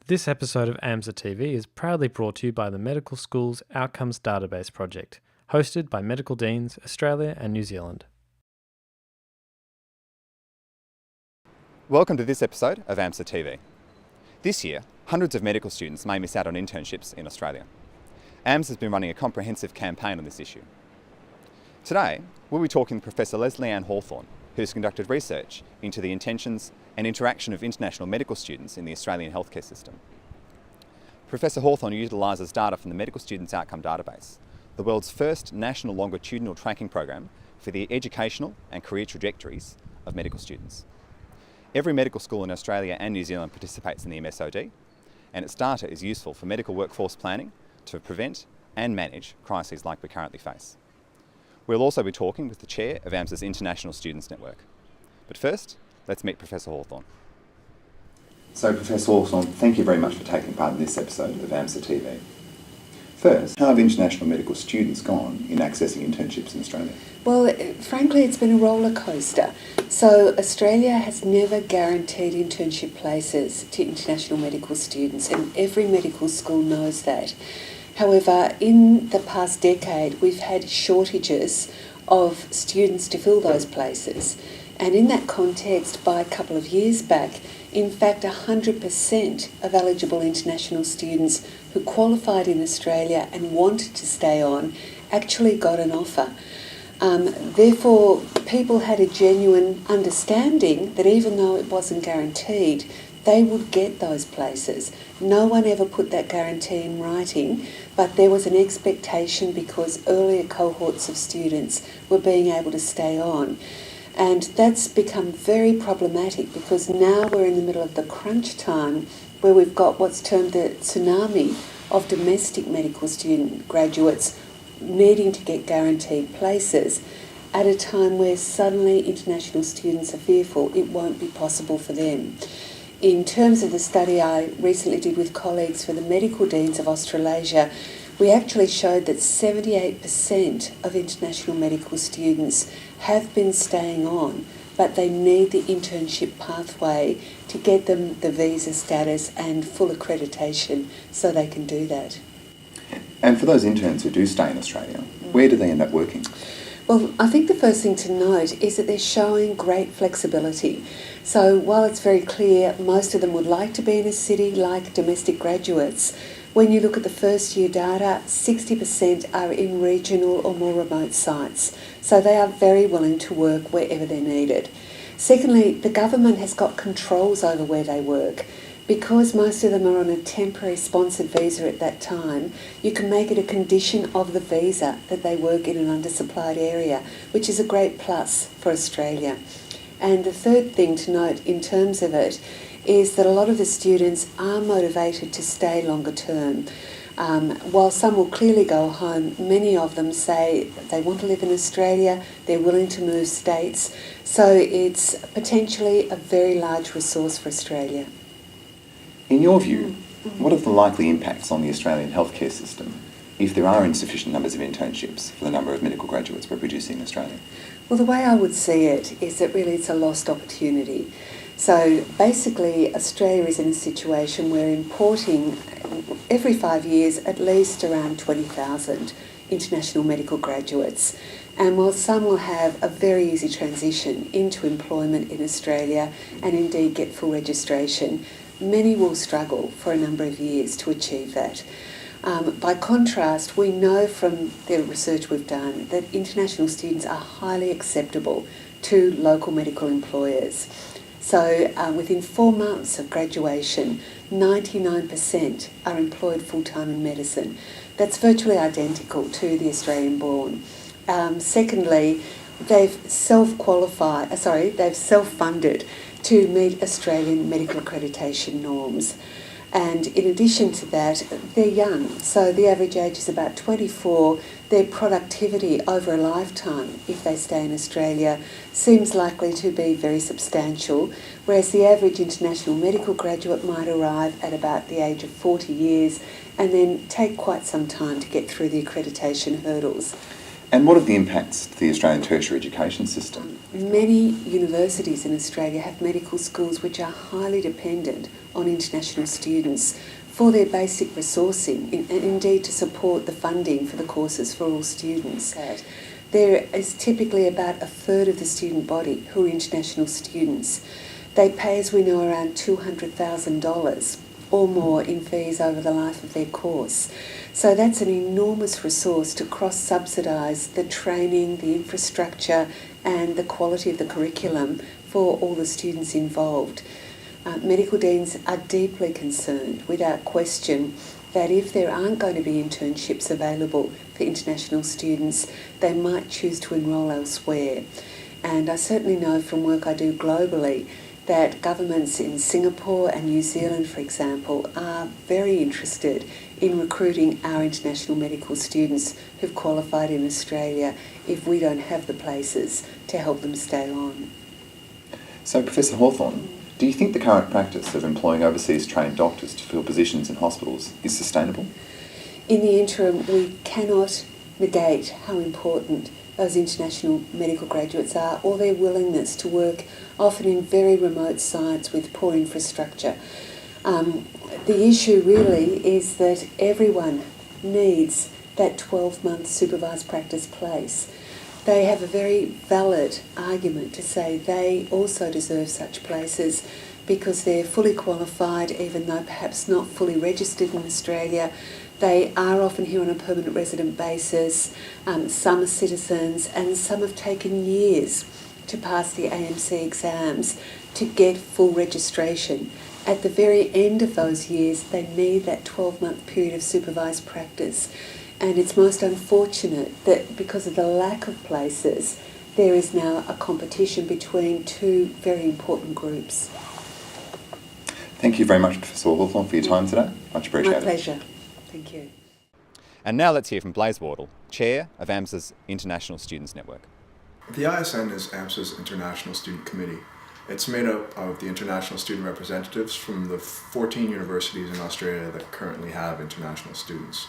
This episode of AMSAtv is proudly brought to you by the Medical School's Outcomes Database Project, hosted by Medical Deans Australia and New Zealand. Welcome to this episode of AMSAtv. This year, hundreds of medical students may miss out on internships in Australia. AMS has been running a comprehensive campaign on this issue. Today, we'll be talking to Professor Leslie Ann Hawthorne, who's conducted research into the intentions and interaction of international medical students in the Australian healthcare system. Professor Hawthorne utilises data from the Medical Students Outcome Database, the world's first national longitudinal tracking program for the educational and career trajectories of medical students. Every medical school in Australia and New Zealand participates in the MSOD, and its data is useful for medical workforce planning to prevent and manage crises like we currently face. We'll also be talking with the chair of AMSA's International Students Network. But first, let's meet Professor Hawthorne. So, Professor Hawthorne, thank you very much for taking part in this episode of AMSAtv. First, how have international medical students gone in accessing internships in Australia? Well, frankly, it's been a roller coaster. So Australia has never guaranteed internship places to international medical students, and every medical school knows that. However, in the past decade, we've had shortages of students to fill those places. And in that context, by a couple of years back, in fact, 100% of eligible international students who qualified in Australia and wanted to stay on actually got an offer. Therefore, people had a genuine understanding that even though it wasn't guaranteed, they would get those places. No one ever put that guarantee in writing, but there was an expectation because earlier cohorts of students were being able to stay on. And that's become very problematic because now we're in the middle of the crunch time where we've got what's termed the tsunami of domestic medical student graduates needing to get guaranteed places at a time where suddenly international students are fearful it won't be possible for them. In terms of the study I recently did with colleagues for the Medical Deans of Australasia, we actually showed that 78% of international medical students have been staying on, but they need the internship pathway to get them the visa status and full accreditation so they can do that. And for those interns who do stay in Australia, where do they end up working? Well, I think the first thing to note is that they're showing great flexibility. So while it's very clear most of them would like to be in a city like domestic graduates, when you look at the first year data, 60% are in regional or more remote sites. So they are very willing to work wherever they're needed. Secondly, the government has got controls over where they work. Because most of them are on a temporary sponsored visa at that time, you can make it a condition of the visa that they work in an undersupplied area, which is a great plus for Australia. And the third thing to note in terms of it is that a lot of the students are motivated to stay longer term. While some will clearly go home, many of them say they want to live in Australia, they're willing to move states, so it's potentially a very large resource for Australia. In your view, what are the likely impacts on the Australian healthcare system if there are insufficient numbers of internships for the number of medical graduates we're producing in Australia? Well, the way I would see it is that really it's a lost opportunity. So basically, Australia is in a situation where importing every 5 years at least around 20,000 international medical graduates. And while some will have a very easy transition into employment in Australia and indeed get full registration, many will struggle for a number of years to achieve that. By contrast, we know from the research we've done that international students are highly acceptable to local medical employers. So within 4 months of graduation, 99% are employed full-time in medicine. That's virtually identical to the Australian-born. Secondly, they've self-funded to meet Australian medical accreditation norms. And in addition to that, they're young. So the average age is about 24. Their productivity over a lifetime, if they stay in Australia, seems likely to be very substantial, whereas the average international medical graduate might arrive at about the age of 40 years and then take quite some time to get through the accreditation hurdles. And what are the impacts to the Australian tertiary education system? Many universities in Australia have medical schools which are highly dependent on international students for their basic resourcing and indeed to support the funding for the courses for all students. There is typically about a third of the student body who are international students. They pay, as we know, around $200,000 or more in fees over the life of their course. So that's an enormous resource to cross-subsidise the training, the infrastructure and the quality of the curriculum for all the students involved. Medical deans are deeply concerned, without question, that if there aren't going to be internships available for international students, they might choose to enrol elsewhere. And I certainly know from work I do globally that governments in Singapore and New Zealand, for example, are very interested in recruiting our international medical students who've qualified in Australia if we don't have the places to help them stay on. So, Professor Hawthorne, do you think the current practice of employing overseas trained doctors to fill positions in hospitals is sustainable? In the interim, we cannot negate how important those international medical graduates are, or their willingness to work often in very remote sites with poor infrastructure. The issue really is that everyone needs that 12-month supervised practice place. They have a very valid argument to say they also deserve such places because they're fully qualified, even though perhaps not fully registered in Australia. They are often here on a permanent resident basis. Some are citizens, and some have taken years to pass the AMC exams to get full registration. At the very end of those years, they need that 12-month period of supervised practice. And it's most unfortunate that because of the lack of places, there is now a competition between two very important groups. Thank you very much, Professor Hawthorne, for your time today. Much appreciated. My pleasure. Thank you. And now let's hear from Blaise Wardle, Chair of AMSA's International Students Network. The ISN is AMSA's International Student Committee. It's made up of the international student representatives from the 14 universities in Australia that currently have international students.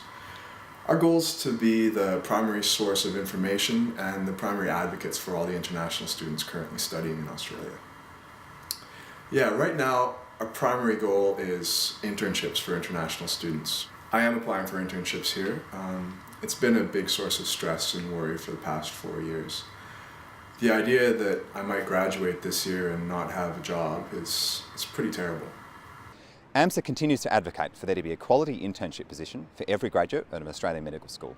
Our goal is to be the primary source of information and the primary advocates for all the international students currently studying in Australia. Right now, our primary goal is internships for international students. I am applying for internships here. It's been a big source of stress and worry for the past 4 years. The idea that I might graduate this year and not have a job is pretty terrible. AMSA continues to advocate for there to be a quality internship position for every graduate at an Australian medical school.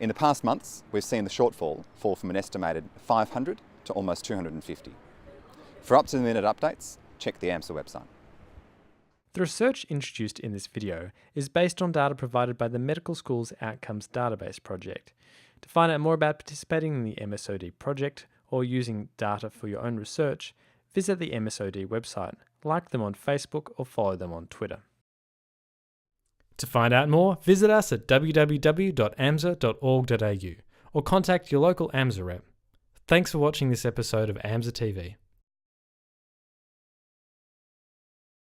In the past months, we've seen the shortfall fall from an estimated 500 to almost 250. For up-to-the-minute updates, check the AMSA website. The research introduced in this video is based on data provided by the Medical Schools Outcomes Database project. To find out more about participating in the AMSAtv project or using data for your own research, visit the AMSAtv website, like them on Facebook or follow them on Twitter. To find out more, visit us at www.amsa.org.au or contact your local AMSA rep. Thanks for watching this episode of AMSAtv.